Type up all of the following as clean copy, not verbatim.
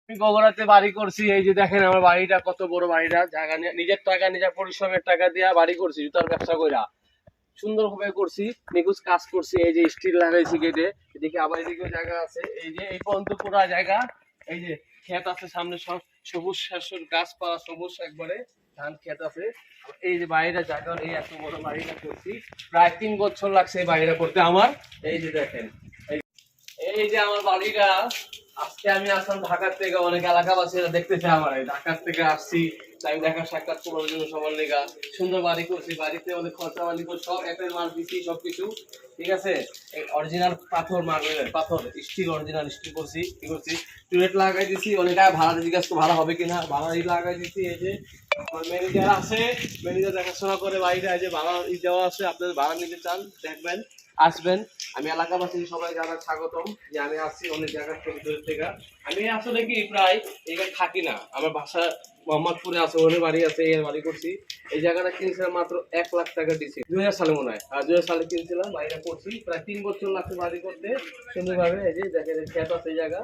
বগুড়াতে বাড়ি করছি। এই যে দেখেন আমার বাড়িটা, কত বড় বাড়িটা। জায়গা নিজের টাকা, নিজের পরিশ্রমের টাকা দিয়ে বাড়ি করছি, জুতার ব্যবসা কইরা সুন্দর ভাবে করছি, নিখুঁত কাজ করছি। এই যে স্টিল লাগাইছি গেটে, এদিকে আবার এদিকেও জায়গা আছে। এই যে এই পর্যন্ত পুরো জায়গা, এই যে ক্ষেত আছে সামনে, সব সবুজ শাসন গাছপালা, সবুজ একবারে ধান ক্ষেত আছে। এই যে বাড়িটা জায়গা, এই এত বড় বাড়িটা করছি, প্রায় 3 বছর লাগছে এই বাড়িটা করতে আমার। এই যে দেখেন, এই যে আমার বাড়িটা। আজকে আমি আসলাম ঢাকার থেকে, অনেক এলাকাবাসীরা দেখতেছে আমার, ঢাকার থেকে আসছি, তাই দেখা সাক্ষাৎ করার জন্য সবার লেগা। সুন্দর বাড়ি করছি, বাড়িতে অনেক খরচা বাড়ি করে সব একের মাল দিচ্ছি, সবকিছু ঠিক আছে। অরিজিনাল পাথর, মার্বেলের পাথর, স্টিল, অরিজিনাল স্টিল করছি। কি করছি, টুলেট লাগাই দিছি। অনেক ভাড়া জিজ্ঞাসা ভাড়া হবে কিনা, ভাড়া লাগাই দিছি। এই যে আমার ম্যানেজার আছে, ম্যানেজার দেখাশোনা করে বাড়িটা। এই যে ভাড়া দেওয়া আছে, আপনাদের ভাড়া নিতে চান দেখবেন, আসবেন। আমি এলাকাবাসী সবাই জানার স্বাগতম যে আমি আসছি অনেক জায়গা থেকে, দূর থেকে। আমি আসলে কি প্রায় এখানে থাকি না, আমার বাসা মোহাম্মদপুরে আছে, ওখানে বাড়ি আছে, এই বাড়ি করছি। এই জায়গাটা কিনছিলাম মাত্র 1 লাখ টাকা দিছি, 2000 সালে মনে হয়। আর 2000 সালে কিনছিলাম, বাড়িটা করছি প্রায় 3 বছর লাগছে বাড়ি করতে সুন্দরভাবে। এই যে দেখেন ক্ষেত আছে, এই জায়গা,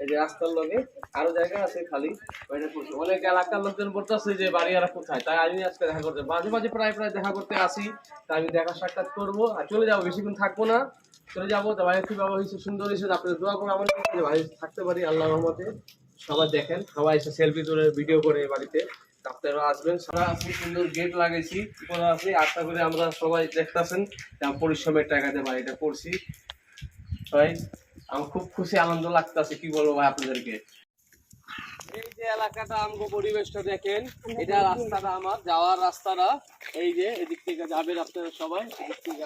এই যে রাস্তার লগে আরো জায়গা আছে খালি, বাড়িটা করছি। অনেক এলাকার লোকজন বলতেছে যে বাড়িওয়ালা কোথায়, তাই আমি আজকে দেখা করতে, মাঝে মাঝে প্রায় দেখা করতে আসি। তাই আমি দেখা সাক্ষাৎ করবো আর চলে যাবো, বেশিক্ষণ থাকবো না, চলে যাবো। তো ভাই খুব ব্যবহার হয়েছে, সুন্দর হিসেবে আপনাদের দোয়া করে আমার ভাই থাকতে পারি আল্লাহ রহমতে। সবাই দেখেন, সবাই এসে সেলফি তুলে ভিডিও করে বাড়িতে। আপনারা আসবেন, সারা আছে, সুন্দর গেট লাগাইছি করা আছে। আশা করে আমরা সবাই দেখতেছেন পরিশ্রমের টাকাতে বাড়িটা করছি। ভাই আমার খুব খুশি, আনন্দ লাগতেছে, কি বলবো ভাই আপনাদেরকে। এই যে এলাকাটা, আমগো পরিবেশটা দেখেন, এটা রাস্তাটা আমার যাওয়ার রাস্তাটা। এই যে এদিক থেকে যাবেন আপনারা সবাই, এদিক থেকে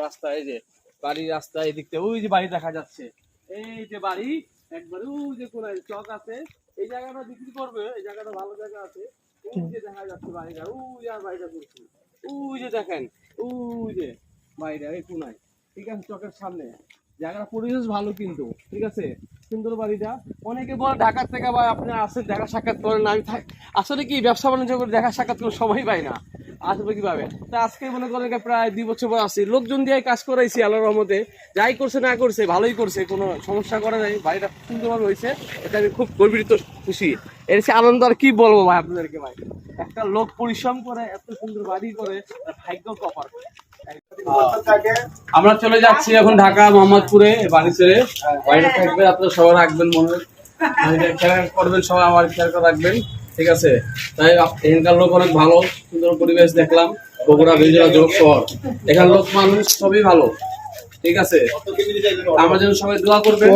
রাস্তা, এই যে বাড়ির রাস্তা, এদিক থেকে ওই যে বাড়ি দেখা যাচ্ছে। এই যে বাড়ি একবারে ওই যে কোন চক আছে, এই জায়গাটা বিক্রি করবে, এই জায়গাটা ভালো জায়গা আছে। ওই যে দেখা যাচ্ছে বাড়িটা, ওই আর বাড়িটা করছি, ওই যে দেখেন, ওই যে বাড়িটা এই কোনায়, ঠিক আছে, চকের সামনে। জায়গার পরিবেশ ভালো কিন্তু, ঠিক আছে, সুন্দর বাড়িটা। অনেকে বলে ঢাকার থেকে ভাই আপনারা আসেন, দেখা সাক্ষাৎ করেন। আমি আসলে কি ব্যবসা বাণিজ্য করে দেখা সাক্ষাৎ করে সময় পাই না, আসবে কিভাবে। তা আজকে মনে করেন প্রায় 2 বছর পর আসছি, লোকজন দিয়ে কাজ করাইছি আল্লাহর রহমতে। যাই করছে না করছে ভালোই করছে, কোনো সমস্যা করে নাই, বাড়িটা সুন্দরভাবে হয়েছে। এটা আমি খুব গর্বিত, খুশি। এর সে আনন্দ আর কি বলবো ভাই আপনাদেরকে। ভাই একটা লোক পরিশ্রম করে এত সুন্দর বাড়ি করে, ভাগ্য কপার। আমরা চলে যাচ্ছি এখন ঢাকা মোহাম্মদপুরে বাড়ি ছেড়ে। বাড়িটা থাকবে, আপনারা সবাই রাখবেন মনে, খেয়াল করবেন সবাই, আমার খেয়াল করে রাখবেন, ঠিক আছে। তাই এখানকার লোক অনেক ভালো, সুন্দর পরিবেশ দেখলাম। বগুড়া বিজয়া যোগ শহর, এখানে লোক মানুষ সবই ভালো, ঠিক আছে। আমার জন্য সবাই দোয়া করবেন।